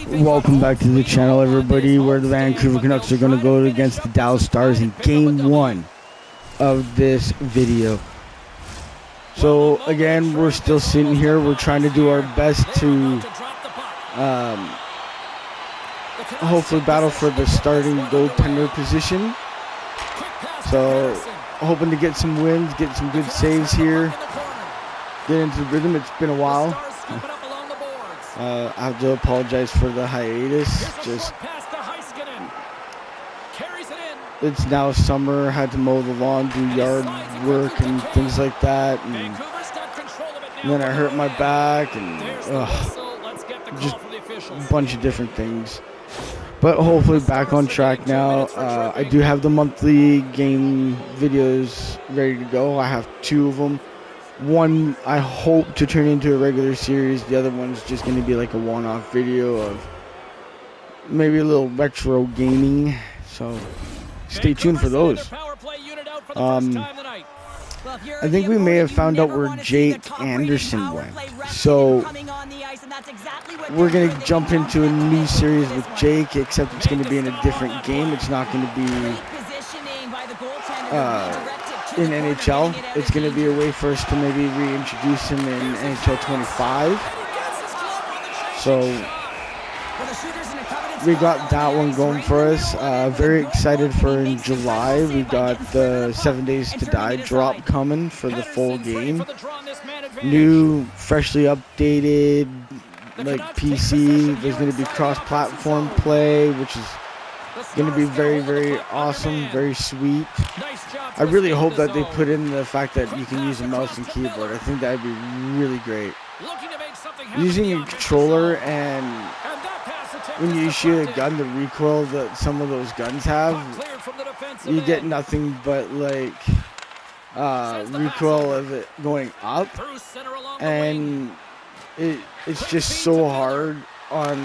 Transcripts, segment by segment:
Welcome back to the channel, everybody, where the Vancouver Canucks are going to go against the Dallas Stars in Game 1 of this video. So, again, we're still sitting here. We're trying to do our best to hopefully battle for the starting goaltender position. So, hoping to get some wins, get some good saves here, get into the rhythm. It's been a while. I have to apologize for the hiatus. Just it's now summer. Had to mow the lawn, do yard work, and things like that. And then I hurt my back, and just a bunch of different things. But hopefully back on track now. I do have the monthly game videos ready to go. I have 2 of them. One I hope to turn into a regular series. The other one's just going to be like a one-off video of maybe a little retro gaming. So stay tuned for those. I think we may have found out where Jake Anderson went. So we're going to jump into a new series with Jake, except it's going to be in a different game. It's not going to be in NHL. It's going to be a way for us to maybe reintroduce him in NHL 25. So we got that one going for us. Very excited for in July. We got the 7 Days to Die drop coming for the full game. New, freshly updated, like PC. There's going to be cross-platform play, which is going to be very, very awesome, very sweet. I really hope that they put in the fact that you can use a mouse and keyboard. I think that would be really great. Using a controller, and when you shoot a gun, the recoil that some of those guns have, you get nothing but like recoil of it going up, and it's just so hard on.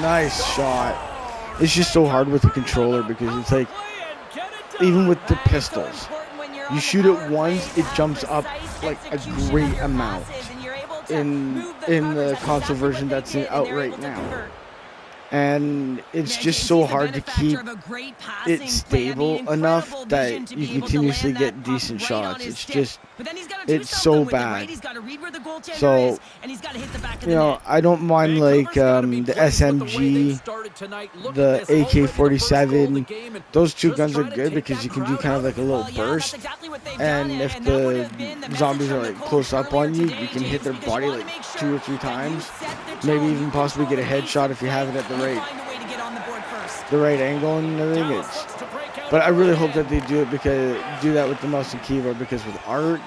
Nice shot. It's just so hard with the controller because it's like, even with the pistols, you shoot it once, it jumps up like a great amount in the console version that's out right now. And it's just so hard to keep it stable enough that you continuously get decent shots. It's just, it's so bad. So, you know, I don't mind like the SMG, the AK-47. Those 2 guns are good because you can do kind of like a little burst. And if the zombies are like close up on you, you can hit their body like 2 or 3 times. Maybe even possibly get a headshot if you have it at the right angle and everything. But I really hope that they do that with the mouse and keyboard, because with Arc,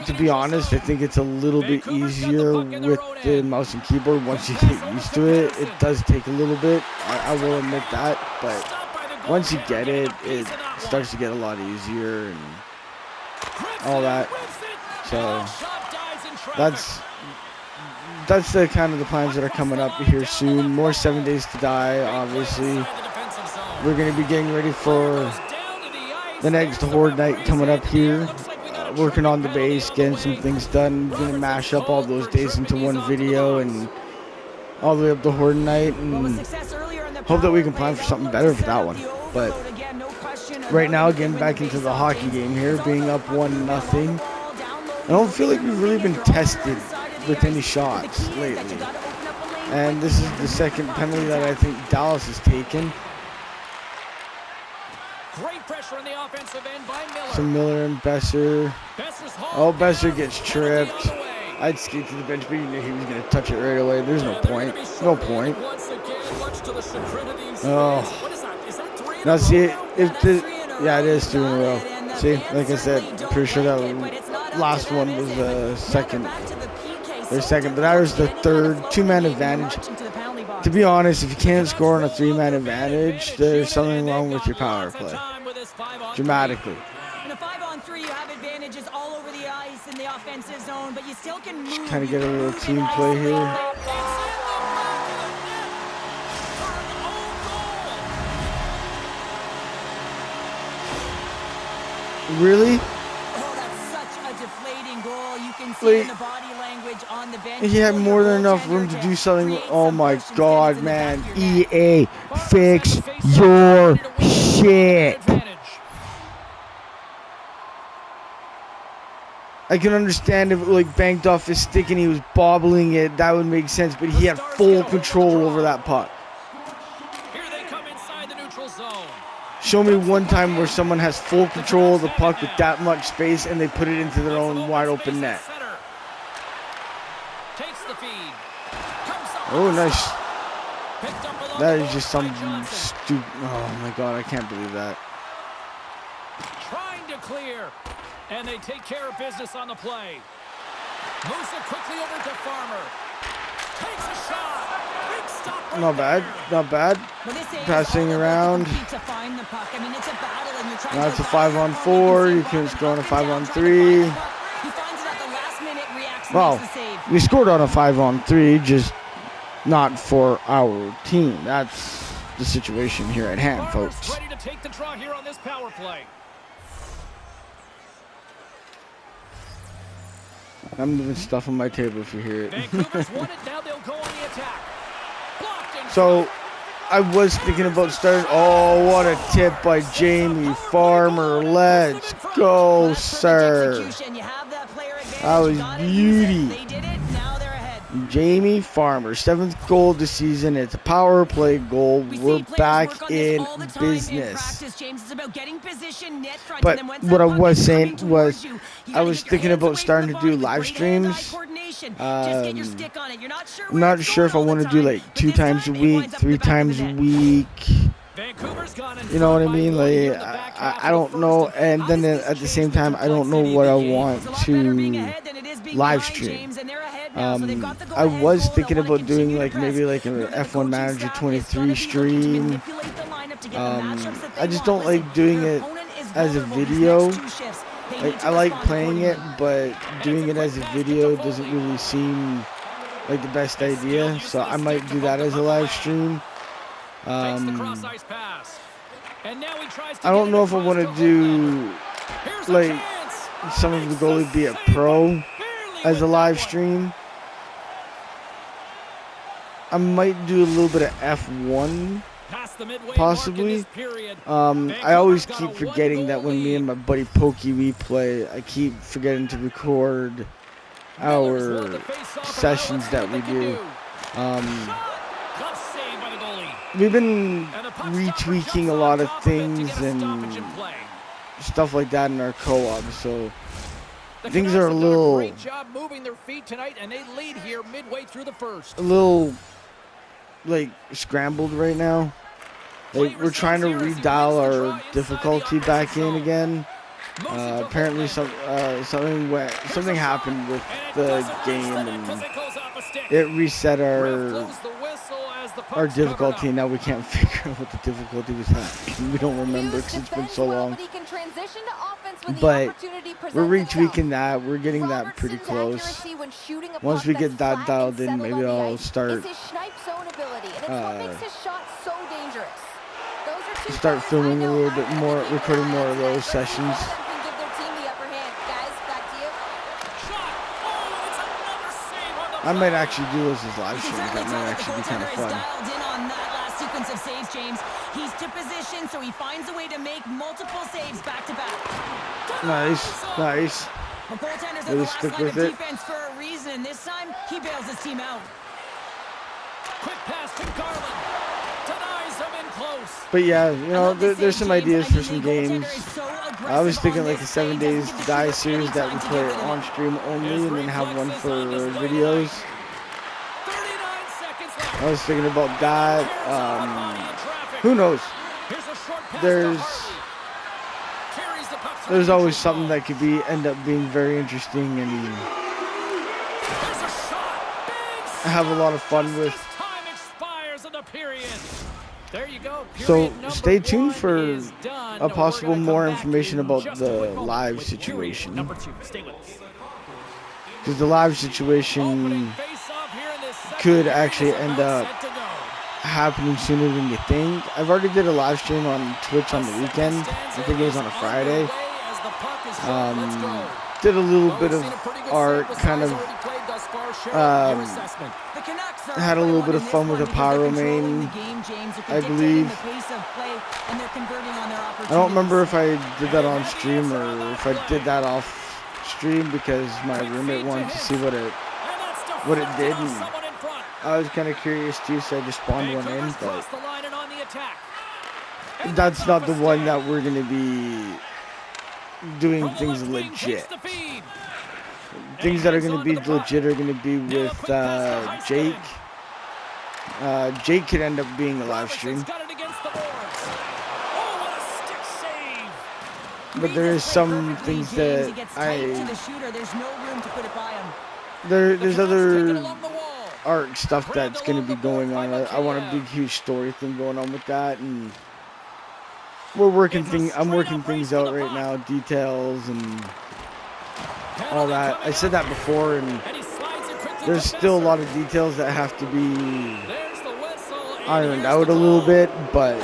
to be honest, I think it's a little bit easier with the mouse and keyboard once you get used to it. It does take a little bit, I will admit that, but once you get it, it starts to get a lot easier and all that. So that's the kind of the plans that are coming up here soon. More 7 Days to Die, obviously. We're going to be getting ready for the next Horde Night coming up here. Working on the base, getting some things done. Going to mash up all those days into one video and all the way up to Horde Night. And hope that we can plan for something better for that one. But right now, getting back into the hockey game here, being up 1-0. I don't feel like we've really been tested with any shots lately, and this is the second penalty that I think Dallas has taken. Great pressure on the offensive end by Miller. So Miller and Besser. Oh, Besser gets tripped. I'd skate to the bench, but you knew he was going to touch it right away. There's no point. No point. Oh. Now see, yeah, it is 2 in a row. See, like I said, pretty sure that last one was the second. Their second, but that was the third. 2-man advantage. To be honest, if you can't score on a 3-man advantage, there's something wrong with your power play. Dramatically. In a 5-on-3, you have advantages all over the ice in the offensive zone, but you still can move. Just kind of get a little team play here. Really? Oh, that's such a deflating goal. You can see in the body language advantage on the bench. He had Pull more your than enough goaltender room to do something. create Oh some my push instead God, it's in the back man. of your net. EA, fix your shit. I can understand if it like banked off his stick and he was bobbling it, that would make sense, but he had full control over that puck. Here they come inside the neutral zone. Show me one time where someone has full control of the puck with that much space and they put it into their own wide open net. Takes the feed. Oh, nice. That is just some stupid. Oh my God, I can't believe that. Trying to clear. And they take care of business on the play. Moves it quickly over to Farmer. Takes a shot. Big stop right Not bad, there. not bad. Passing around. Now it's a 5-on-4. You can score on a 5-on-3. Well, we scored on a 5-on-3, just not for our team. That's the situation here at hand, folks. Ready to take the draw here on this power play. I'm moving stuff on my table if you hear it. Vancouver's won it. Now they'll go on the attack. So, I was thinking about starting. Oh, what a tip by Jamie Farmer. Let's go, sir. That was beauty. Jamie Farmer, 7th goal of the season. It's a power play goal. We're back in business. But what I was saying was, I was thinking about starting to do live streams. I'm not sure if I want to do like 2 times a week, 3 times a week. You know what I mean? Like, I don't know. And then at the same time, I don't know what I want to live stream. I was thinking about doing like maybe like an F1 Manager 23 stream. I just don't like doing it as a video. Like, I like playing it, but doing it as a video doesn't really seem like the best idea. So I might do that as a live stream. I don't know if I want to do like some of the goalie be a pro as a live stream. I might do a little bit of F1 possibly. I always keep forgetting that when me and my buddy Pokey we play, I keep forgetting to record our sessions that we do. We've been retweaking a lot of things and stuff like that in our co-op, so things are a little like scrambled right now. Like, we're trying to redial our difficulty back in again. Apparently something happened with the game and it reset our difficulty, and now we can't figure out what the difficulty was at. We don't remember because it's been so long. But we're retweaking that. We're getting that pretty close. Once we get that dialed in, maybe I'll start filming a little bit more, recording more of those sessions. I might actually do this as live streams. That might actually be kind of fun. He's to position, so he finds a way to make multiple saves back to back. Nice, nice. Really stick with it. Defense for a reason. This time, he bails his team out. Quick pass to Garland. Denies him in close. But yeah, you know, there's some ideas for some games. I was thinking like a 7 Days to Die series that we play on stream only and then have one for videos. I was thinking about that. Who knows? There's always something that could end up being very interesting and I have a lot of fun with. So stay tuned for a possible more information about the live situation. Because the live situation could actually end up happening sooner than you think. I've already did a live stream on Twitch on the weekend. I think it was on a Friday. Did a little bit of art, kind of Your assessment. The Canucks are Had a little bit of in this fun with one a because they're pyro controlling main, the game, James. They're I dictating believe. the pace of play, and they're converting on their I opportunities. don't remember if I did that on stream or if I did that off stream because my roommate wanted to see what it did, and I was kind of curious too, so I just spawned one in, but that's not the one that we're going to be doing things legit. Things that are going to be legit are going to be with Jake. Jake could end up being a live stream. But there is some things that there's other art stuff that's going to be going on. I want a big, huge story thing going on with that, and I'm working things out right now, details and all that. I said that before, and there's still a lot of details that have to be ironed out a little bit, but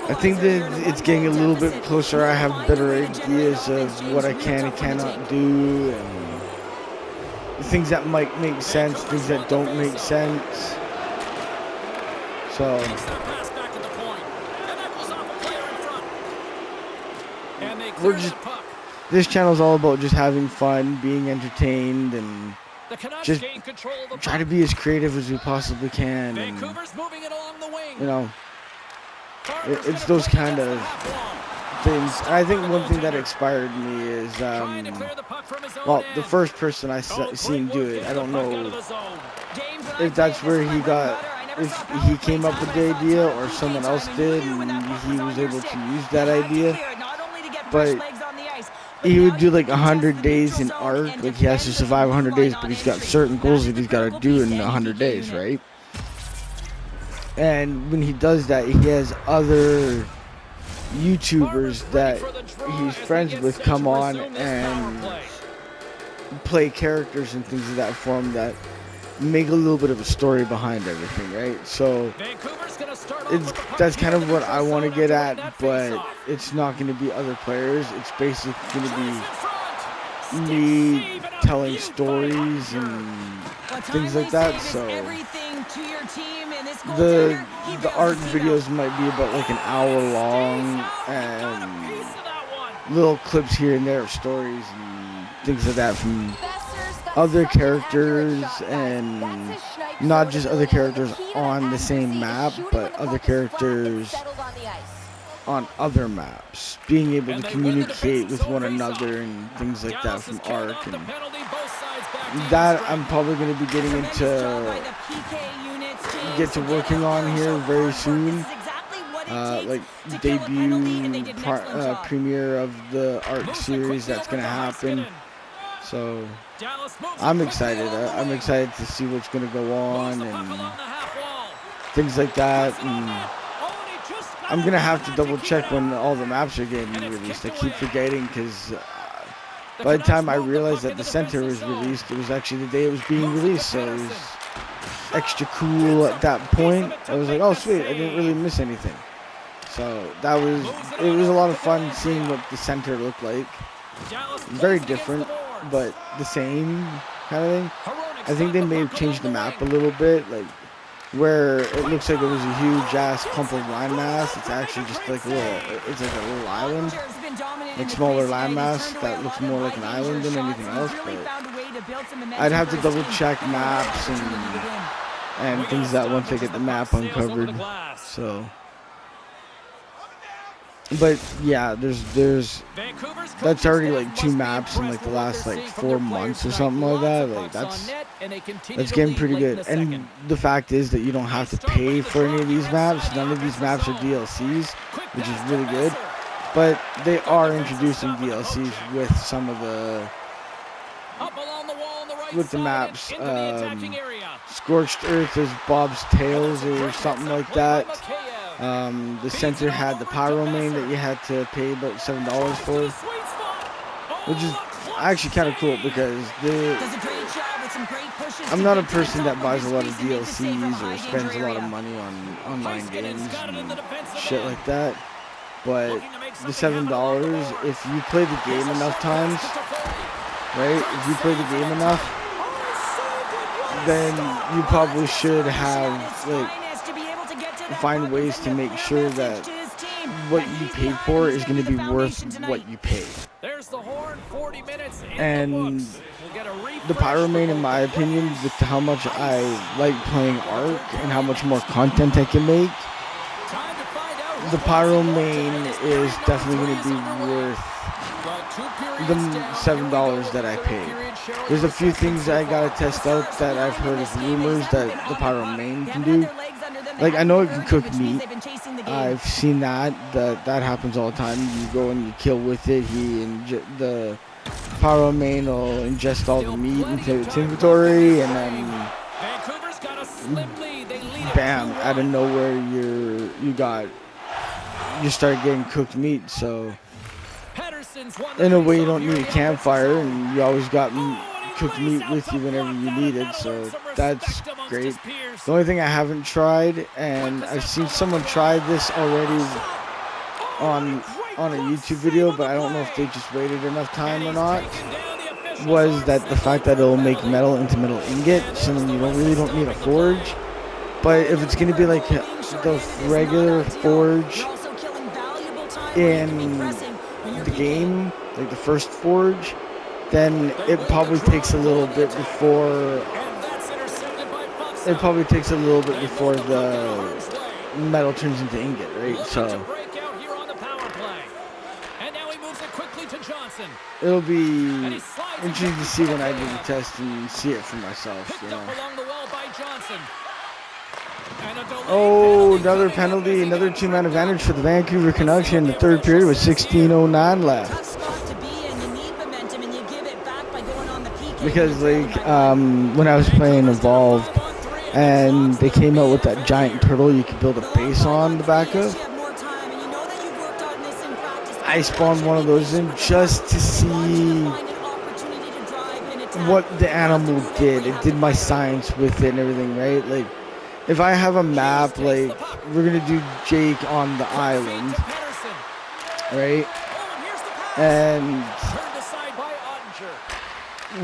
I think that it's getting a little bit closer. I have better ideas of what I can and cannot do, and things that might make sense, things that don't make sense. So we're just, this channel is all about just having fun, being entertained, and just try to be as creative as we possibly can. And, you know, it's those kind of things. I think one thing that inspired me is, well, the first person I seen do it, I don't know if that's where he got, if he came up with the idea or someone else did and he was able to use that idea, but he would do like 100 days in ARC, like he has to survive 100 days, but he's got certain goals that he's got to do in 100 days, right? And when he does that, he has other YouTubers that he's friends with come on and play characters and things of that form that make a little bit of a story behind everything, right? So that's kind of what I want to get at, but it's not going to be other players. It's basically going to be me telling stories and things like that. So the art videos might be about like an hour long, and little clips here and there of stories and things like that from other characters, and not just other characters on the same map, but other characters on other maps, being able to communicate with one another and things like that from ARC, and that I'm probably going to be getting to working on here very soon. Like debut premiere of the ARC series that's going to happen. So I'm excited. I'm excited to see what's going to go on and things like that. And I'm going to have to double check when all the maps are getting released. I keep forgetting because by the time I realized that the center was released, it was actually the day it was being released. So it was extra cool at that point. I was like, oh sweet, I didn't really miss anything. So it was a lot of fun seeing what the center looked like. Very different, but the same kind of thing. I think they may have changed the map a little bit, like where it looks like it was a huge ass clump of landmass. It's actually just like a little island, like smaller landmass that looks more like an island than anything else. But I'd have to double check maps and things that once I get the map uncovered. So. But yeah, there's that's already like 2 maps in like the last like 4 months or something like that. Like that's getting pretty good. And the fact is that you don't have to pay for any of these maps. None of these maps are DLCs, which is really good. But they are introducing DLCs with some of the maps. Scorched Earth is Bob's Tales or something like that. The center had the pyro main that you had to pay about $7 for, which is actually kind of cool because I'm not a person that buys a lot of DLCs or spends a lot of money on online games and shit like that. But the $7, if you play the game enough times, right? If you play the game enough, then you probably should have, like, find ways to make sure that what you paid for is going to be worth what you paid. There's the horn, 40 minutes in And the books. We'll get a the Pyro Main, in my opinion, with how much I like playing Arc and how much more content I can make, the Pyro Main is definitely going to be worth the $7 that I paid. There's a few things I gotta test out that I've heard of rumors that the Pyro Main can do. Like, I know it can cook meat. I've seen that happens all the time. You go and you kill with it. The Pyro Main will ingest all the meat into its inventory, and then bam, out of nowhere you start getting cooked meat. So in a way, you don't need a campfire, and you always got cooked meat with you whenever you need it. So that's great. The only thing I haven't tried, and I've seen someone try this already on a YouTube video, but I don't know if they just waited enough time or not, was that the fact that it'll make metal into metal ingot, so then you really don't need a forge. But if it's going to be like the regular forge in the game, like the first forge, then it probably takes a little bit before the metal turns into ingot, right? So it'll be interesting to see when I do the test and see it for myself, you know. Oh, another penalty, another two-man advantage for the Vancouver Canucks in the third period with 16:09 left. Because, like, when I was playing Evolved and they came out with that giant turtle you could build a base on the back of, I spawned one of those in just to see what the animal did. It did my science with it and everything, right? Like, if I have a map, like, we're going to do Jake on the island, right? And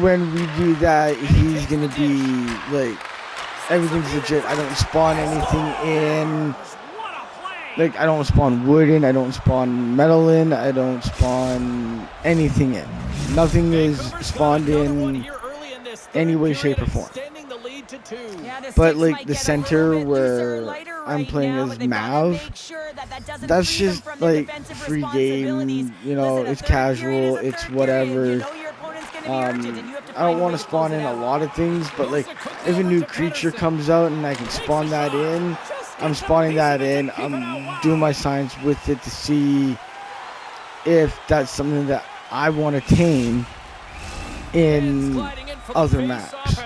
when we do that, he's going to be, like, everything's legit. I don't spawn anything in. Like, I don't spawn wood in. I don't spawn metal in. I don't spawn anything in. Nothing is spawned in any way, shape, or form. But, like, the center where I'm playing as Mav, that's just, like, free game. You know, it's casual. It's whatever. I don't want to spawn in a lot of things, but, like, if a new creature comes out and I can spawn that in, I'm spawning that in. I'm doing my science with it to see if that's something that I want to tame in other maps.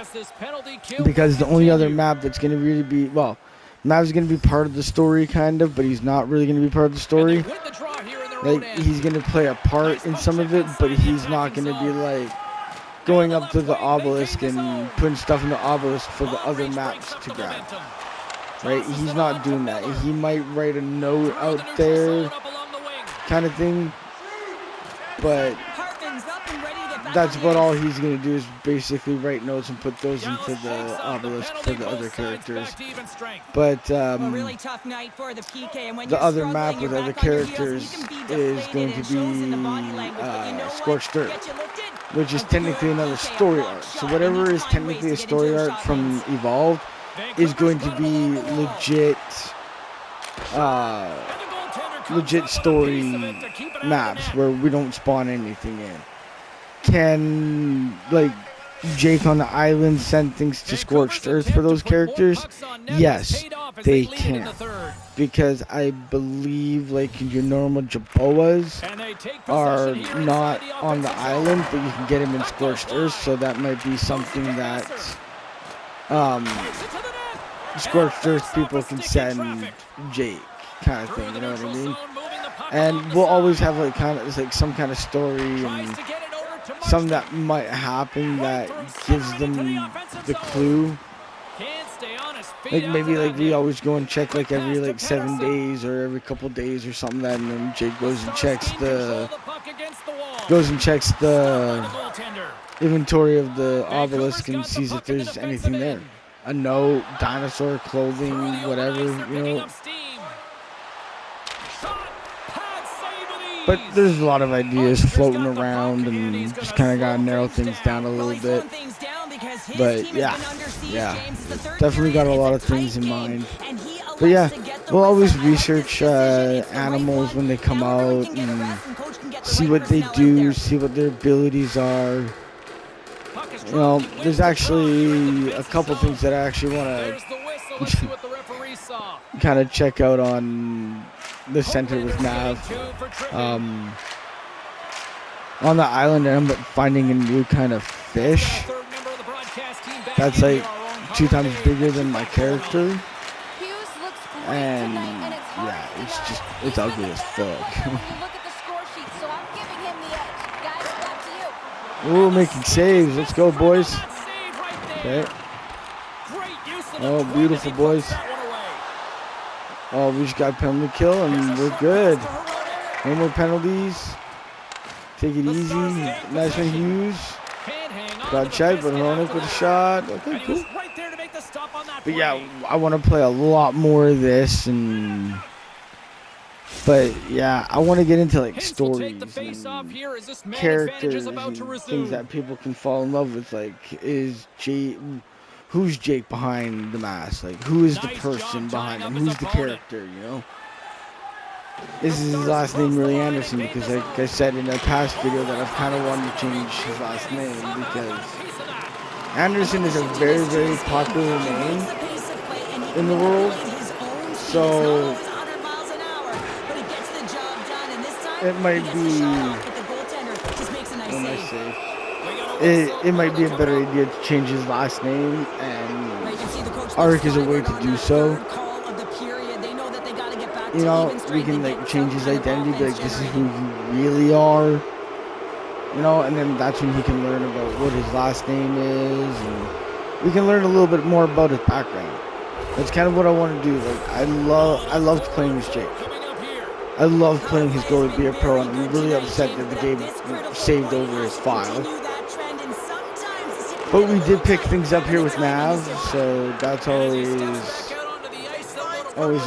Because the only other map that's going to really be, well, Mav's going to be part of the story, kind of, but he's not really going to be part of the story. Like, he's going to play a part in some of it, but he's not going to be, like, going up to the obelisk and putting stuff in the obelisk for the other maps to grab. Right? He's not doing that. He might write a note out there, kind of thing, but that's about all he's going to do, is basically write notes and put those into the obelisk for the other characters. But the other map with other characters is going to be Scorched Earth, which is technically another story arc. So whatever is technically a story arc from Evolved is going to be legit story maps where we don't spawn anything in. Can, like, Jake on the island send things to Scorched Earth for those characters? Yes, they can. Because I believe, like, your normal Jaboas are not on the island, but you can get them in Scorched Earth, so that might be something that Scorched Earth people can send Jake, kind of thing, you know what I mean? And we'll always have, like, kind of, like, some kind of story and something that might happen that gives them the clue. Like, maybe, like, we always go and check, like, every, like, 7 days or every couple days or something, that, and then Jake goes and checks the inventory of the obelisk and sees if there's anything there. A note, dinosaur, clothing, whatever, you know. But there's a lot of ideas floating around, and just kind of gotta narrow things down a little bit. But yeah, definitely got a lot of things in mind. But yeah, we'll always research animals when they come out and see what they do, see what their abilities are. You know, there's actually a couple things that I actually want to kind of check out on the center with Nav. On the island, I'm finding a new kind of fish that's like 2 times bigger than my character. And yeah, it's ugly as fuck. Ooh, making saves. Let's go, boys. Okay. Oh, beautiful, boys. Oh, we just got penalty kill, and we're good. No more penalties. Take it easy. Nice one, Hughes. Got checked, but Hronik with a shot. Okay, cool. But yeah, I want to play a lot more of this, but yeah, I want to get into like stories and characters and things that people can fall in love with. Like, who's Jake behind the mask? Like, who is the person behind him? Who's the character? You know. Is his last name really Anderson? Because like I said in a past video that I've kind of wanted to change his last name because Anderson is a very, very popular name in the world. So it might be, it might be a better idea to change his last name, and Arc is a way to do so. You know, we can like change his identity, be like, this is who you really are. You know, and then that's when he can learn about what his last name is, and we can learn a little bit more about his background. That's kind of what I want to do. Like, I loved playing as Jake. I love playing his Goalie be a pro, and I'm really upset that the game saved over his file. But we did pick things up here with Nav, so that's always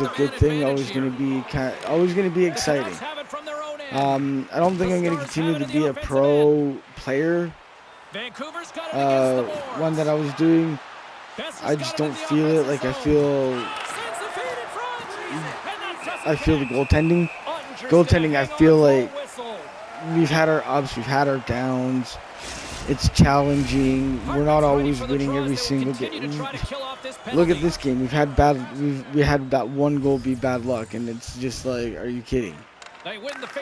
a good thing. Always gonna be exciting. I don't think I'm gonna continue to be a pro player. One that I was doing, I just don't feel it. Like I feel the goaltending. I feel like we've had our ups, we've had our downs. It's challenging. We're not always winning every single game. Look at this game. We had that one goal be bad luck, and it's just like, are you kidding?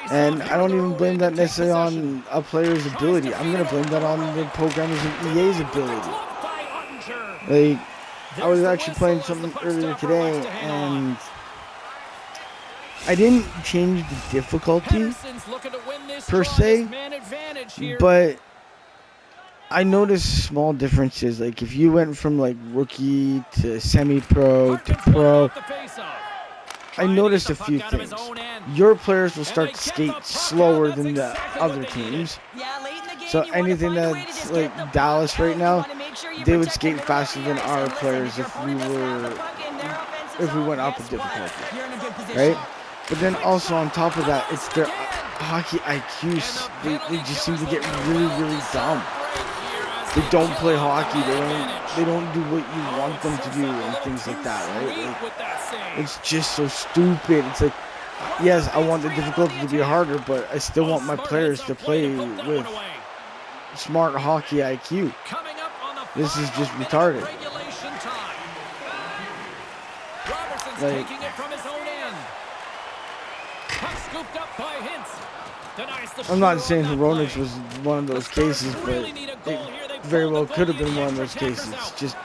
And I don't even blame that necessarily on a player's ability. I'm gonna blame that on the programmers and EA's ability. Like, I was actually playing something earlier today, and I didn't change the difficulty per se, but I noticed small differences. Like if you went from like rookie to semi-pro to pro, I noticed a few things. Your players will start to skate slower than the other teams. So anything that's like Dallas right now, they would skate faster than our players if we went up a difficulty, right? But then also on top of that, it's their hockey IQs. They just seem to get really, really dumb. They don't play hockey. They don't do what you want them to do and things like that, right? Like, it's just so stupid. It's like, yes, I want the difficulty to be harder, but I still want my players to play with smart hockey IQ. This is just retarded. Like, I'm not saying Hronik was one of those cases, but it very well could have been one of those cases. It's just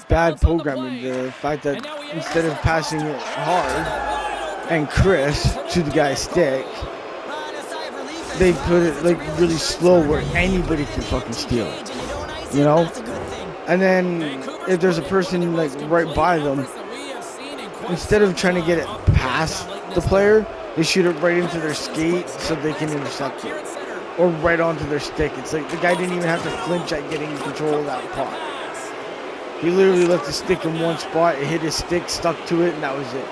bad programming. The fact that instead of passing it hard and crisp to the guy's stick, they put it like really slow where anybody can fucking steal it, you know? And then if there's a person like right by them, instead of trying to get it past the player, they shoot it right into their skate so they can intercept it. or right onto their stick. It's like the guy didn't even have to flinch at getting control of that puck. He literally left the stick in one spot, it hit his stick, stuck to it, and that was it.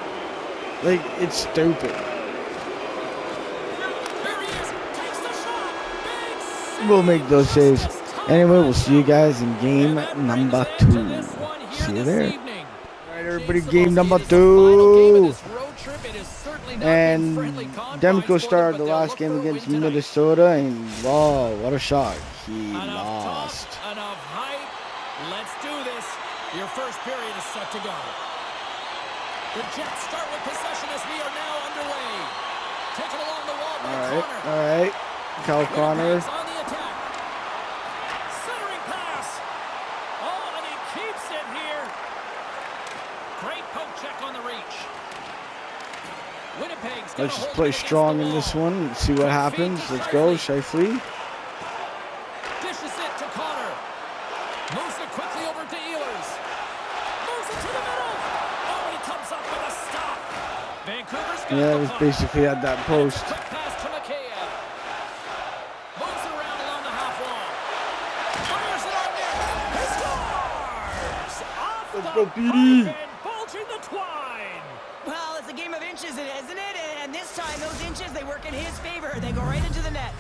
Like, it's stupid. We'll make those saves. Anyway, we'll see you guys in game number 2. See you there. Alright, everybody, game number 2. And Demko started the last game against Minnesota, and wow, what a shot. He lost. Enough hype. Let's do this. Your first period is set to go. The Jets start with possession as we are now underway. Taken along the wall by Connor. Alright. Cal Connor. On the attack. Centering pass. Oh, and he keeps it here. Great poke check on the reach. Winnipeg's Let's just play strong in this one. Let's see what happens. Let's go, Shifley. Dishes it to Connor. Moves it quickly over to Ehlers. Moves it to the middle. Oh, he comes up with a stop. Vancouver's got Yeah, it was basically at that post. quick pass to McKayev. Moves it around along the half wall. Fires it on net. He scores! Off Let's the go, Petey. pipe and bulging the twine. Well, it's a game of inches, isn't it? And this time, those inches, they work in his favor. They go right into the net.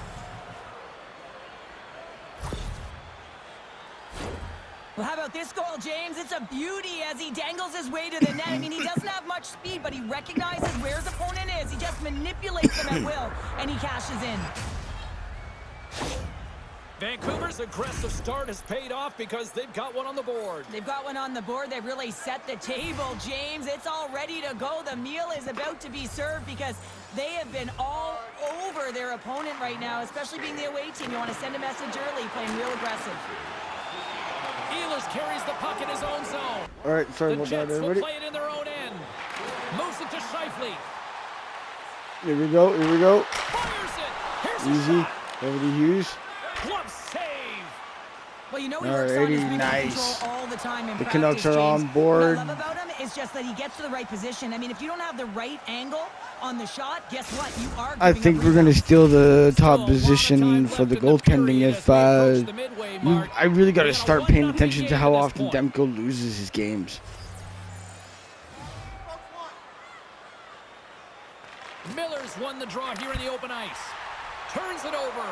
Well, how about this goal, James? It's a beauty as he dangles his way to the net. I mean, he doesn't have much speed, but he recognizes where his opponent is. He just manipulates him at will, and he cashes in. Vancouver's aggressive start has paid off because they've got one on the board. They've got one on the board. They've really set the table, James. It's all ready to go. The meal is about to be served because they have been all over their opponent right now, especially being the away team. You want to send a message early, playing real aggressive. Ehlers carries the puck in his own zone. All right, sorry The about that, Jets will everybody. play it in their own end. Moves it to Shifley. Here we go, here we go. Fires it. Here's a Easy. shot. Over to Hughes. Glove save. Well, you know he works on his Alrighty, physical nice. control all the time in The practice, Canucks are James. on board. What I love about him is just that he gets to the right position. I mean, if you don't have the right angle on the shot, guess what? You are I giving think up we're going to rebounds. steal the Still a top lot of position time for left the in the goaltending period if as we approach the midway mark. I really got to And a start paying 1-0 attention to game how at this often point. Demko loses his games. Miller's won the draw here in the open ice. Turns it over.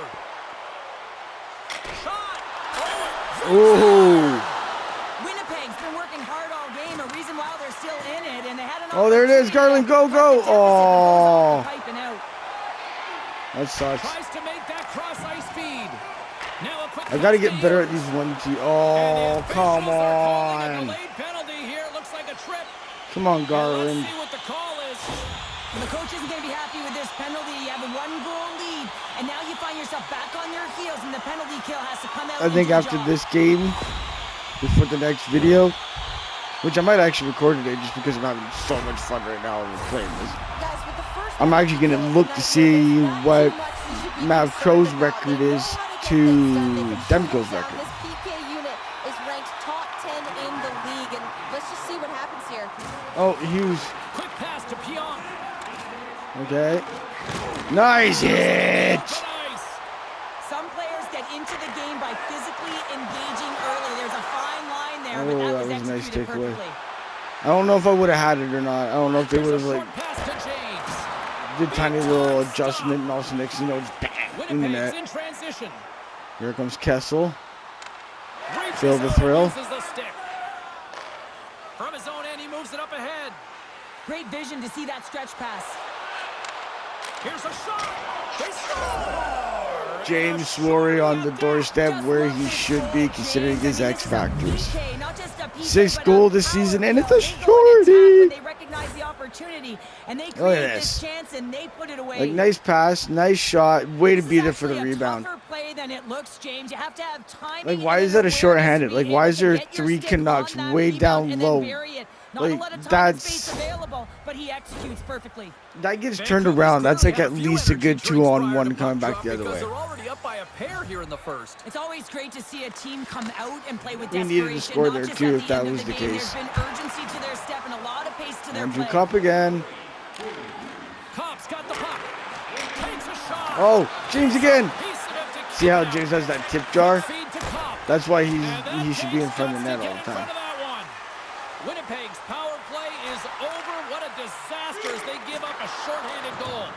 Shot. Oh, Winnipeg's been working hard all game, a reason why they're still in it, and they had an Oh, there it is, Garland, go, go. Oh, that sucks. Tries to make that cross ice feed. Now a quick I got to pass get better at Ehlers. these 1-2. And Oh, the come officials are calling a on. delayed penalty here. Looks like a trip. Come on, And Garland. let's see what the call is. And the coach isn't going to be happy with this penalty. You have a 1-goal lead, and now you find yourself back on your heels, and the penalty kill has to come out. I think into the after job. this game, before the next video, which I might actually record today just because I'm having so much fun right now and playing this. I'm actually going to look to see what Mav Crow's record is to Demko's record. This PK unit is ranked top 10 in the league, and let's just see what happens here. Oh, Hughes. Quick pass to Pionk. Okay. Nice hit. Nice. Some players get into the game by physically engaging early. There's a fine line there, Oh, but that that was was a nice executed takeaway. perfectly. I don't know if I would have had it or not. I don't know if they would There's have a like short pass to James. did tiny little adjustment and also next thing you know it's bang in the Winnipeg's net. in transition. Here comes Kessel. Reaches Feel the out and thrill. uses the stick. From his own end, he moves it up ahead. Great vision to see that stretch pass. Here's a shot. They score. James Swarry on the doorstep where he should be considering his X factors. Sixth goal this season, and it's a shorty. They recognize the opportunity, and they Look at create this. this chance, and they put it away. Like nice pass, nice shot, way to This beat is it for the actually a rebound. tougher play than it looks, James. You have to have timing Like and why is an that a awareness shorthanded? to Like be why able is to there get your 3 stick Canucks on that way rebound down and then low? bury it. Not Like, a lot of time and that's- space available, but he executes perfectly. That gets turned around. That's like at least a good 2-on-1 coming back the other way. They're already up by a pair here in the first. It's always great to see a team come out and play with We desperation. needed to score not there, just too, at if that end of was the game. case. There's been urgency to their step and a lot of pace to their Andrew play. Cup again. Cobb's got the puck. Takes a shot. Oh, James again. Piece of it See how James has that tip jar? Feed to Cup. That's why And that he should be in James front of the Jones net to all get the in time. front of that one. Winnipeg's power play is over. What a disaster as they give up a shorthanded goal.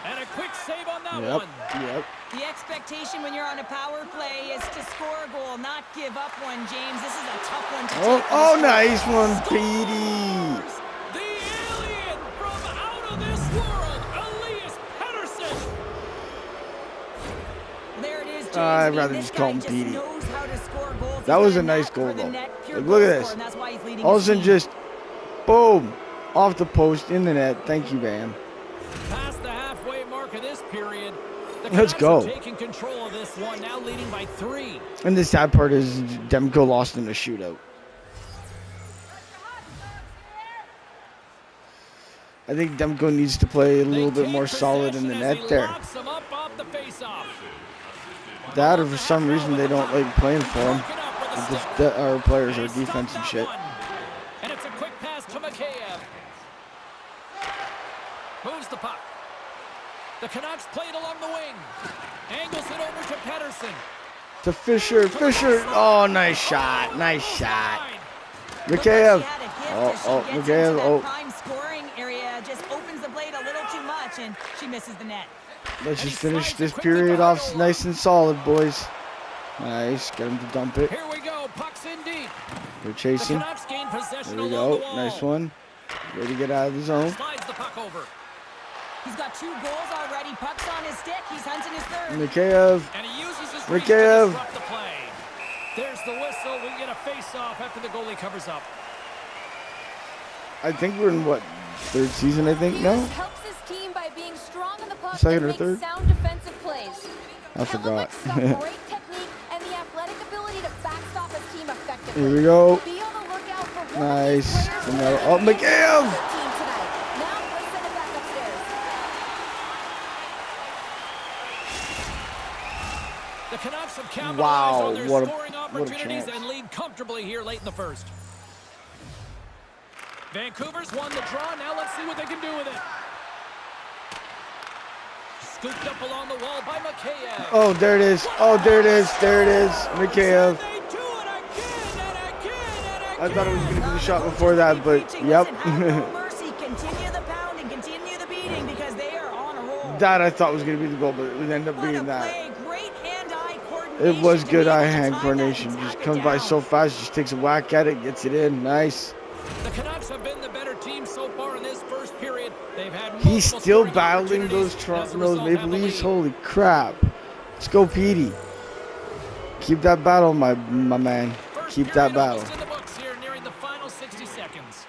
And a quick save on that one. Yep. The expectation when you're on a power play is to score a goal, not give up one, James. This is a tough one to take. Oh, nice one, Petey. The alien from out of this world, Elias Pettersson. There it is, James. I'd rather This just call guy him just Petey. knows how to score goals. That He's was got a nice knack goal, for the though. net, pure Like, goal look at scorer, this. and that's why he's leading All of a his sudden, team. just boom, off the post in the net. Thank you, Bam. Past the halfway mark of this period. The Let's Canucks go. are taking control of this one, now leading by 3. And the sad part is Demko lost in a shootout. I think Demko needs to play a little bit more solid in the net there. That, or for some reason they don't like playing for him. Our players are defense and shit. And it's a quick pass to Mikheyev. Moves the puck. The Canucks play it along the wing. Angles it over to Pettersson. To Fisher. Oh, nice shot. Nice shot. Mikheyev. Mikheyev. Oh. Prime scoring area just opens the blade a little too much, and she misses the net. Let's just finish this period off nice and solid, boys. Nice. Get him to dump it. Here we go. Puck's in deep. We're chasing. There we go. Nice one. Ready to get out of the zone. Slides the puck over. He's got 2 goals already. Puck's on his stick. He's hunting his third. Mikheyev. And he uses his reach to Mikheyev. disrupt the play. There's the whistle. We get a face-off after the goalie covers up. I think we're in what, 3rd season? I think no. Helps his team by being strong on the puck Second and or third? sound defensive plays. I forgot. Hellebuck's got great technique and the athletic ability to backstop his team effectively. Here we go. Be on the lookout for one Nice. of these players Oh, Mikheyev. team tonight. Now let's send it back upstairs. The Canucks have capitalized Wow, on their what a- scoring what a opportunities chance. and lead comfortably here late in the first. Vancouver's won the draw. Now let's see what they can do with it. Scooped up along the wall by Mikheyev. Oh, there it is. Oh, there it is. There it is. Mikheyev. They do it again and again and I thought it was going to be the Long shot goal before that, keep but reaching. yep. Listen, have no mercy. Continue the pounding, continue the beating, because they are on a roll. That I thought was going to be the goal, but it would end up What a being that. play. Great hand-eye coordination. It was to good be able to eye-hand time that coordination. and Just tap it comes by down. so fast, just takes a whack at it, gets it in. Nice. The Canucks have been the better team so far in this first period. They've had He's multiple still scoring battling opportunities. those As a those result, Maple have the Leafs. lead. Holy crap. Let's go, Petey. Keep that battle, my man. First Keep that period battle. almost in the books here, nearing the final 60 seconds.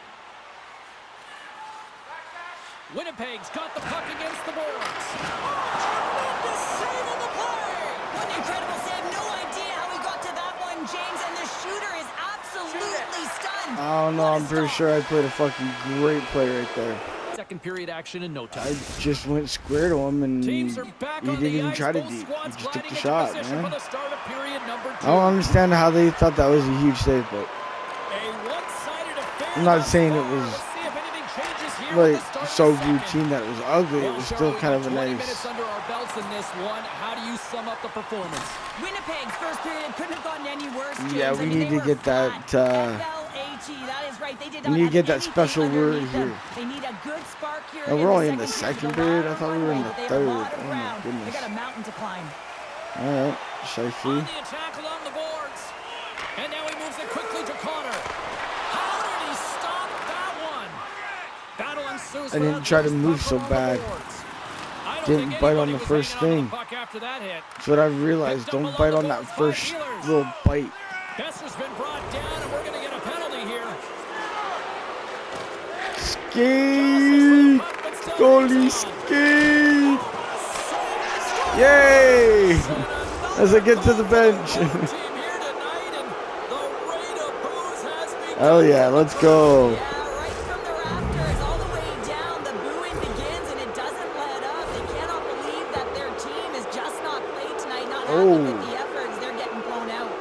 Winnipeg's got the puck against the boards. Tremendous save on the play. What an incredible save. No idea how he got to that one, James, and the shooter is absolutely stunned. I don't know. What a I'm pretty stop. sure I played a fucking great play right there. Second period action in no time. I just went square to him, and Teams he are back didn't on the even ice. try to Both deep. He squads just took gliding the into shot, position man. for the start of period number 2. I don't understand how they thought that was a huge save, but A one-sided affair. I'm not thus saying it far. was, Let's see if anything changes here like, at the start of so the second. routine that it was ugly. It was still kind of a 20 nice. minutes under our belts in this one. How do you sum up the performance? Winnipeg's first period couldn't have gotten any worse, James. Yeah, we I mean, need they to were get that, flat. FLAT, that is right. They did we not need to have get that anything special word underneath them. here. They need a good spark here. And we're only in the second period. I thought we were in the They have a third. lot of Oh my ground. They goodness. got a mountain to climb. All right, On Shifley. the attack along the boards. And now he moves it quickly to Connor. How did he stop that one? Battle ensues. I didn't try to move so bad. Didn't bite on the first thing. That's what I realized. Don't bite on that first little bite. Besser's been brought down, and we're going to get a penalty here. Skate! Goalie skate! Yay! As I get to the bench. Hell yeah, let's go. Yeah, right from the rafters all the way down, the booing begins and it doesn't let up. They cannot believe that their team is just not played tonight, not happy with the efforts. They're getting blown out.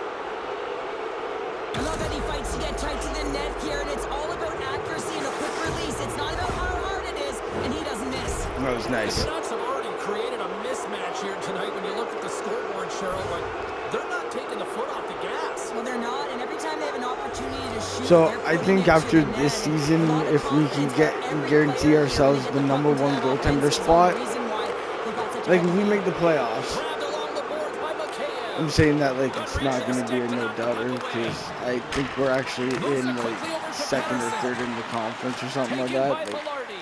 I love that he fights to get tight to the net here, and it's all about accuracy and a quick release. It's not about how hard it is, and he doesn't miss. That was nice. The Canucks have already created a mismatch here tonight when you look at the scoreboard, Cheryl, but they're not taking the foot off the gas. Well, they're not, and every time they have an opportunity to shoot, So they're I putting think it after to the this net. And season, a lot of if we can confidence for every guarantee player here ourselves when the they get number pucked one into that goaltender offensive zone. spot, The reason why they've got such a like if healthy we make the playoffs, Grabbed along the boards by Mikheyev. I'm saying that like it's not going to be a no-doubter because I think we're actually in like second or third in the conference or something like Taken that. by Like, Velarde.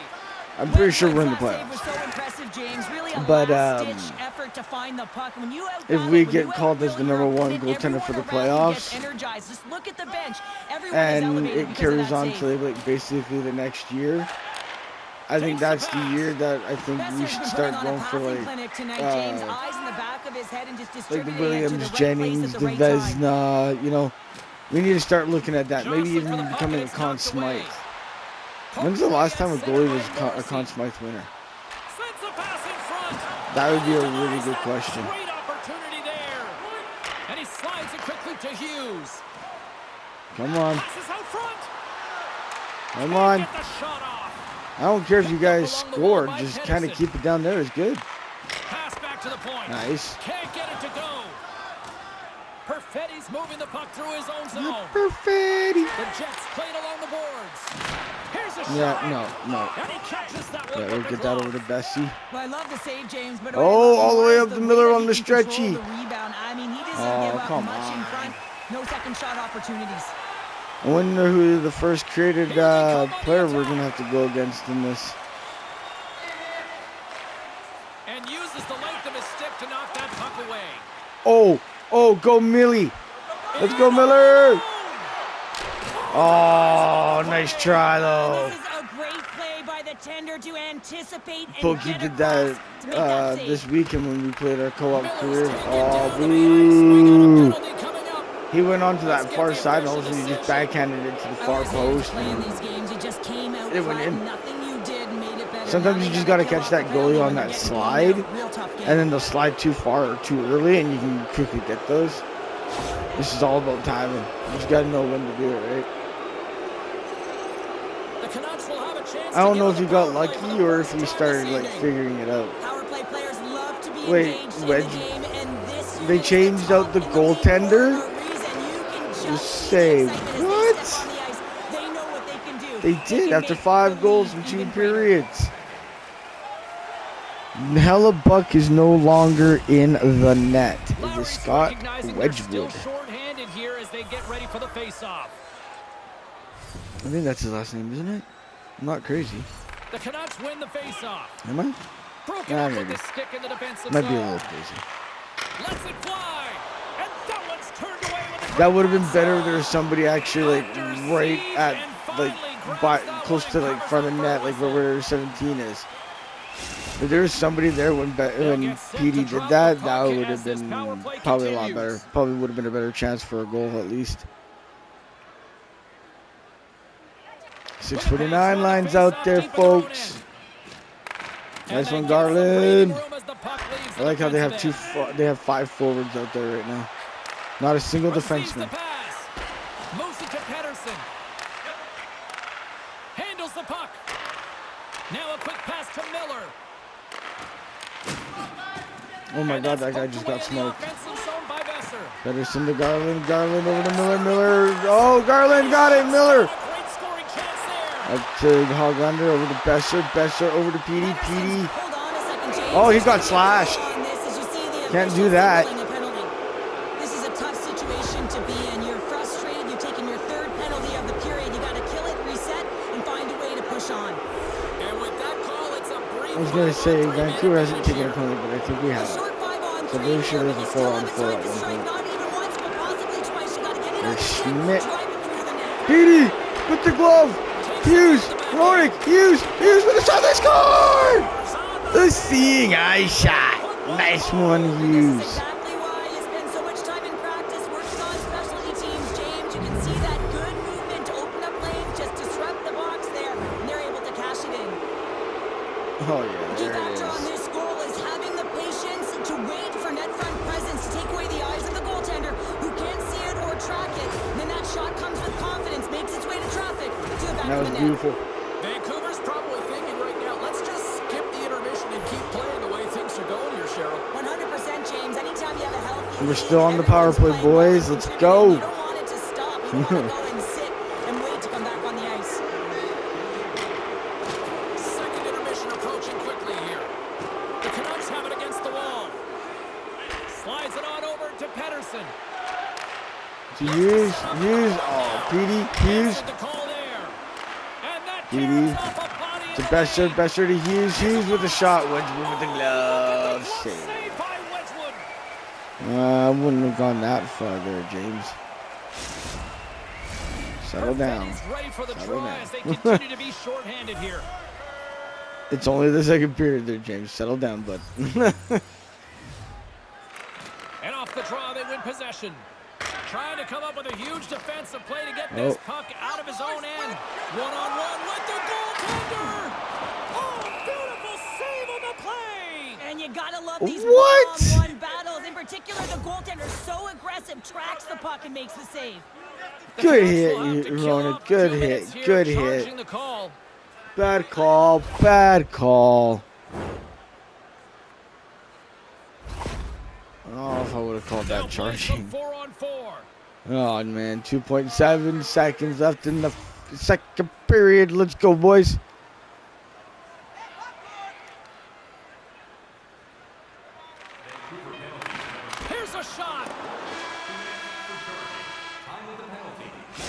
I'm pretty sure we're in the That save was playoffs. so impressive, James. Really a But, last-ditch effort to find the puck. When you if outbattle, we when get you called as the outwill your number one opponent, goaltender for the everyone around you gets playoffs, energized. Just look at the bench. Everyone is and elevated it because of carries that on save. to like basically the next year, I think that's the year that I think we Besser's should been start putting on going a for passing like clinic tonight, James. Eyes in the back of his head and just the distributing it to Williams, the right place Jennings, at the the right time. Vezina, you know, we need to start looking at that. Maybe Jostling for even the puck, becoming and a it's Conn knocked away. Smythe. When's the last time a goalie was a Conn Smythe winner? Sends a pass in front. That would be a Denies really good that question. Great opportunity there. And he slides it quickly to Hughes. Come on, Passes out front. come Can't on. get the shot off. I don't care if you Picked up guys along the wall scored, by just kind of Pedersen. keep it down there is good. Pass back to the point. Nice. Can't get it to go. Perfetti's moving the puck through his own zone. Perfetti. The Jets played along the boards. Here's a Yeah, shot. no. And he catches that one Yeah, with we'll the get that glove. over to Bessie. Well, I love the save, James, but Oh, all the way up the Miller on the he can control stretchy. the rebound. I mean, he doesn't Oh, give up come much in on. front. No second shot opportunities. I wonder who the first created player we're going to have to go against in this. And uses the length of his stick to knock that puck away. Oh, go Millie. Let's go, Miller. Oh, nice try, though. This is a great play by the tender to anticipate and Pokey get did across that to make that save. this weekend when we played our co-op Miller's career. taken Oh, down to the ice. We got a boo. penalty coming up. He went on to Let's that get far the side and all of a official sudden he just decision. backhanded it to the I far always hated to post. play in And these games. You just came out it went flat. in. Nothing you did made it better. Sometimes Now you they just gotta gotta kill catch off that the penalty goalie when on they're that getting slide, beaten out. Real tough game. and then they'll slide too far or too early, and you can quickly get those. This is all about timing. You just gotta know when to do it, right? The Canucks will have a chance I don't to know get if he on the got power play lucky for the or if first he time started this like evening. figuring it out. Power play players love to be Wait, engaged in Wedge- the game, and this they unit is changed the out top the in the league goaltender? for a reason. You can Was just see the saved. excitement as What? they step on the ice. They know what they can do. They did can after make 5 the goals league in 2 even greater. periods. Hellebuck is no longer in the net. It is Lowry's Scott recognizing they're still Wedgwood. short-handed here as they get ready for the face-off. I think that's his last name, isn't it? I'm not crazy. The Canucks win the face-off. Am I? Broken Nah, up with maybe. the stick in the defensive Might zone. be a little crazy. Lets it fly. And that one's turned away with a That would have been great better if pass. there was somebody actually like Under right siege at and like finally grabs by that close one to and like covers front up of for net, a like whistle. where 17 is. If there was somebody there when They'll when get set Petey to did drop that, the that puck would as have this been power play probably a lot better. continues. Probably would have been a better chance for a goal at least. 6:49 lines out there, folks. Nice one, Garland. I like how they have they have 5 forwards out there right now. Not a single defenseman. Moves it to Pedersen. Handles the puck. Now a quick pass to Miller. Oh my And God, that's that guy poked just away got in the smoked. offensive zone by Besser. Pedersen to Garland. Garland over to Miller. Miller. Oh, Garland got it. Miller. A great scoring chance there. Up to Hog Under. Over to Besser. Besser over to Petey. Petey. Hold on a second, James. Oh, he got slashed. On this, as you see the Can't do official that. signaling a penalty. This is a tough situation to be in. You're frustrated. You've taken your 3rd penalty of the period. You got to kill it, reset, and find a way to push on. And with that call, it's a brief I was going to say 5-on-3 Vancouver hasn't advantage taken a here. penalty, but I think we A have. short 5-on-3 So very sure here, there's but a you 4-on-4 still have at a one time to strike. point. Not even once, but possibly twice. You got to get it on There's the Schmidt. drive it through the net. Petey with the glove. Hughes. Ronick. Hughes. Hughes with a shot. They scored. The seeing eye shot. Nice one, This is Hughes. exactly why you spend so much time in practice working on specialty teams, James. You can see that good movement to open up lanes, just disrupt the box there, and they're able to cash it in. Oh, yeah. Key There it factor on is. this goal is having the patience to wait for net front presence to take away the eyes of the goaltender who can't see it or track it. And then that shot comes with confidence, makes its way to traffic to the back That of was the net. beautiful. Vancouver's probably thinking right now, let's just skip the intermission and keep playing the way things are going here, Cheryl. 100%, James. Anytime you have a healthy We're lead, still on the power everyone's play, playing well boys. and Let's contributing. go. You don't want it to stop. You want to go and sit and wait to come back on the ice. Second intermission approaching quickly here. The Canucks have it against the wall. Slides it on over to Pettersson. Hughes. Oh, Petey. Hughes. Answered the call there. And that Petey. carries off a body To in the Besser. lane. Besser to Hughes with the shot. Wedgwood with the glove. Glove Save. save by Wedgwood. I wouldn't have gone that far there, James. Settle down. Perfetti's ready for the Settle draw down. as they continue to be shorthanded here. It's only the second period there, James. Settle down, bud. And off the draw, they win possession. Trying to come up with a huge defensive play to get this puck out of his own end. One-on-one with the goaltender. Oh, beautiful save on the play. And you gotta love these What? one-on-one battles. In particular, the goaltender so aggressive, tracks the puck and makes the save. The Good Canucks hit, will have to kill Rona. off Good 2 hit. minutes here, Good charging hit. the call. Bad call. Bad call. I don't know if I would have called They'll that play some charging. 4-on-4. Oh, man. 2.7 seconds left in the second period. Let's go, boys. Here's a shot.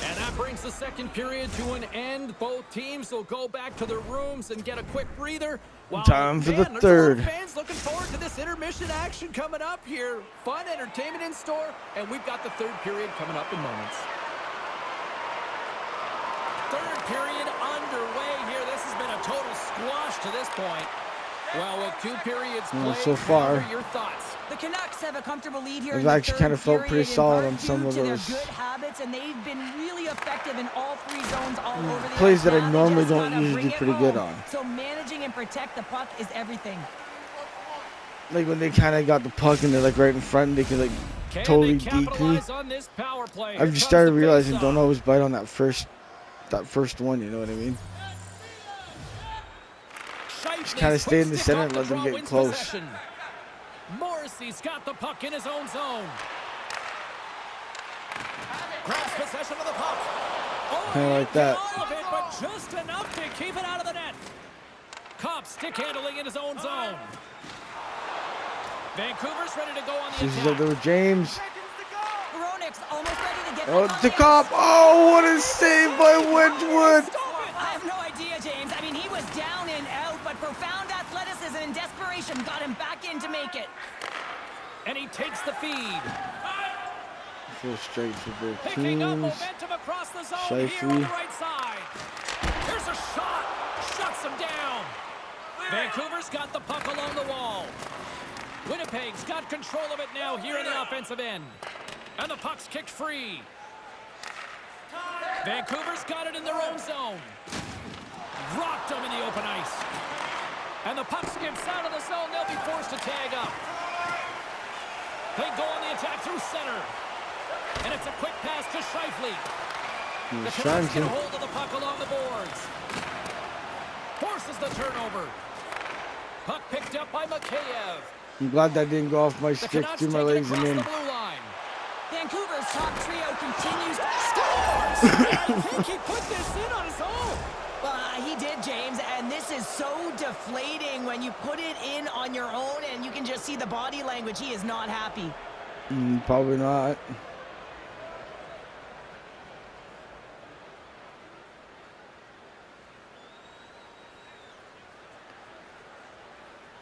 And that brings the second period to an end. Both teams will go back to their rooms and get a quick breather. While, Time for the there's a lot of third. Fans looking forward to this intermission action coming up here. Fun entertainment in store, and we've got the third period coming up in moments. Third period underway here. This has been a total squash to this point. Well, with 2 periods Well, played, so far. what are your thoughts? The Canucks have a comfortable lead here I've in the actually third kind of felt period, pretty in solid part on some due of to their those good habits, and they've been really effective in all 3 zones all over the plays ice. that I Now they normally just don't gotta usually bring do it pretty good home. on. So managing and protect the puck is everything. Like when they kind of got the puck and they're like right in front, they could like Can totally they deep me. capitalize on this power play? Here I've just comes started the realizing face-off. don't always bite on that first one. You know what I mean? Just kinda stay in the center and let them get close. Morrissey's got the puck in his own zone. Grabs possession of the puck. Oh, Kinda he like that. got all of it, but just enough to keep it out of the net. Copp stick handling in his own zone. Vancouver's ready to go on the This is attack. like there with James. Veronic's almost ready to get Oh, back on to the Copp. ice. Oh, what a save by Wedgwood. I have no idea, James. I mean, he was down and out, but profound athleticism and desperation got him back in to make it. And he takes the feed. Full straight for both Picking up teams. momentum across the zone here on Shifley. the right side. Here's a shot. Shuts him down. Vancouver's got the puck along the wall. Winnipeg's got control of it now here in the offensive end. And the puck's kicked free. Vancouver's got it in their own zone. Rocked them in the open ice. And the puck skips out of the zone. They'll be forced to tag up. They go on the attack through center. And it's a quick pass to Shifley. The Canucks get a hold of the puck along the boards. Forces the turnover. Puck picked up by Mikheyev. I'm glad that didn't go off my The stick Canucks through my take it legs and across in. the blue line. Vancouver's top trio continues to Scores! I think he put this in on his own. he did, James, and this is so deflating when you put it in on your own and you can just see the body language. He is not happy. Probably not.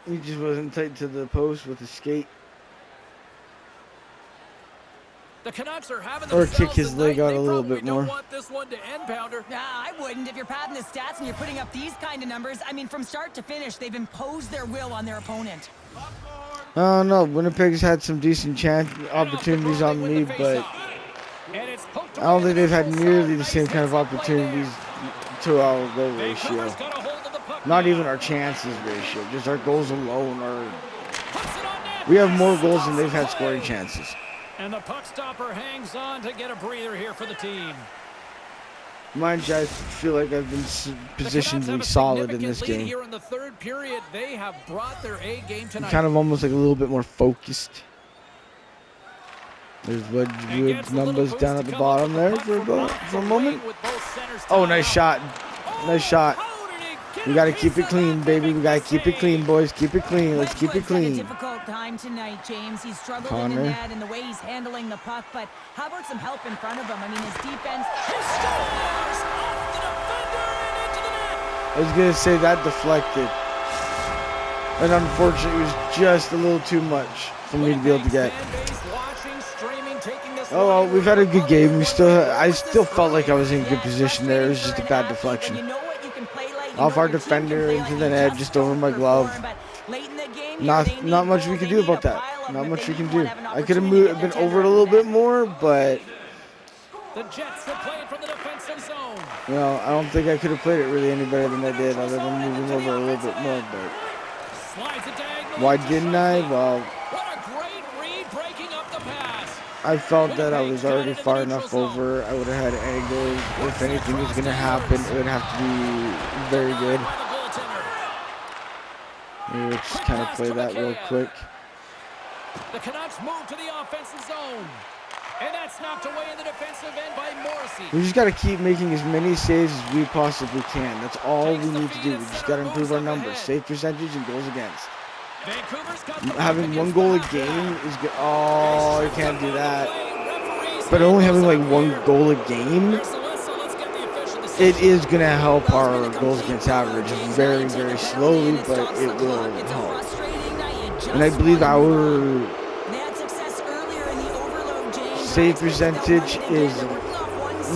He just wasn't tight to the post with the skate. The Canucks are having Or themselves kick his a leg night. out They a little probably bit more. don't want this one to end, Pounder. Nah, I wouldn't. If you're padding the stats and you're putting up these kind of numbers, I mean, from start to finish, they've imposed their will on their opponent. I don't know. Winnipeg's had some decent opportunities on me, but I don't think they've had nearly the same kind of opportunities to our goal ratio. Not even our chances ratio, just our goals alone are. We have more goals than they've had scoring chances. And the puck stopper hangs on to get a breather here for the team. Mind you, I feel like I've been positionally solid in this game. Here in the third period, they have brought their A game tonight. Kind of almost like a little bit more focused. There's Wood's numbers down at the bottom there for a moment. Oh, nice shot. Nice shot. We got to keep it clean, baby. We got to keep it clean, boys. Keep it clean. Let's keep it clean. Had a difficult time tonight, James. He's struggled in the net and the way he's handling the puck, but how about some help in front of him? I mean, his defense. He scores off the defender and into the net. I was going to say that deflected. And unfortunately, it was just a little too much for me to be able to get. Oh well, we've had a good game. I still felt like I was in good position there. It was just a bad deflection. Off our defender into the net, just over my glove. Not much we can do about that. Not much we can do. I could have been over it a little bit more, but you know, I don't think I could have played it really any better than I did, other than moving over a little bit more. But why didn't I? Well, I felt that I was already far enough over. I would have had angles. If anything was going to happen, it would have to be very good. Maybe let's just kind of play that real quick. The Canucks move to the offensive zone. And that's knocked away in the defensive end by Morrissey. We just got to keep making as many saves as we possibly can. That's all we need to do. We just got to improve our numbers. Save percentage and goals against. Having one goal a game is good. Oh, you can't do that. But only having like one goal a game, it is going to help our goals against average very, very slowly, but it will help. And I believe our save percentage is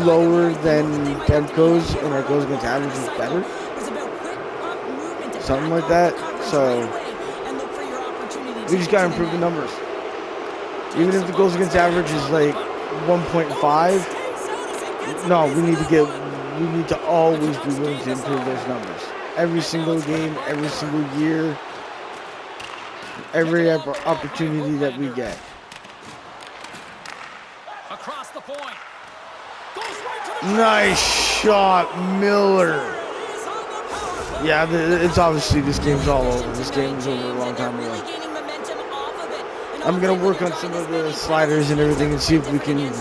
lower than Demko's, and our goals against average is better. Something like that. So we just got to improve the numbers. Even if the goals against average is like 1.5, no, we need to always be willing to improve those numbers. Every single game, every single year, every opportunity that we get. Across the point. Nice shot, Miller. Yeah, it's obviously this game's all over. This game was over a long time ago. I'm going to work on some of the sliders and everything and see if we can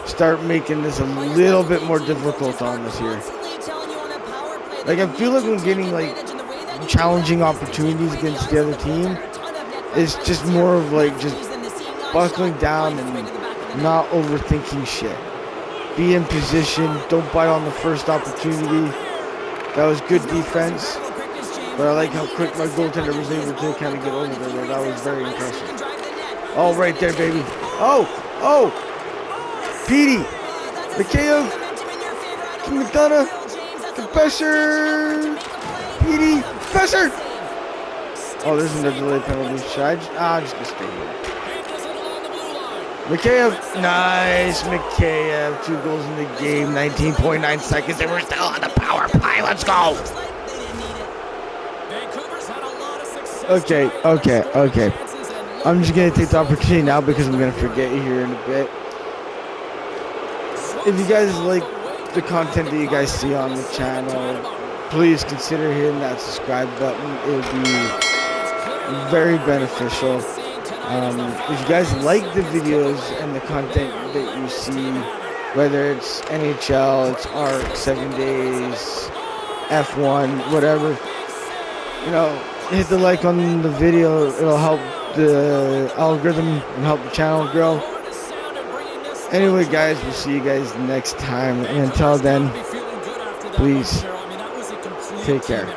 start making this a little bit more difficult on us here. Like, I feel like I'm getting, like, challenging opportunities against the other team. It's just more of, like, just buckling down and not overthinking shit. Be in position. Don't bite on the first opportunity. That was good defense. But I like how quick my goaltender was able to kind of get over there. That was very impressive. Oh, right there, baby. Oh, Petey, Mikheyev, McDonough, Besser, Petey, Besser. Oh, there's another delay penalty. Should I just gonna stay here. Mikheyev, nice, Mikheyev. 2 goals in the game, 19.9 seconds, and we're still on the power play. Let's go. Okay. I'm just going to take the opportunity now because I'm going to forget here in a bit. If you guys like the content that you guys see on the channel, please consider hitting that subscribe button. It would be very beneficial. If you guys like the videos and the content that you see, whether it's NHL, it's art, 7 days, F1, whatever, you know, hit the like on the video. It'll help the algorithm and help the channel grow. Anyway, guys, we'll see you guys next time. And until then, please take care.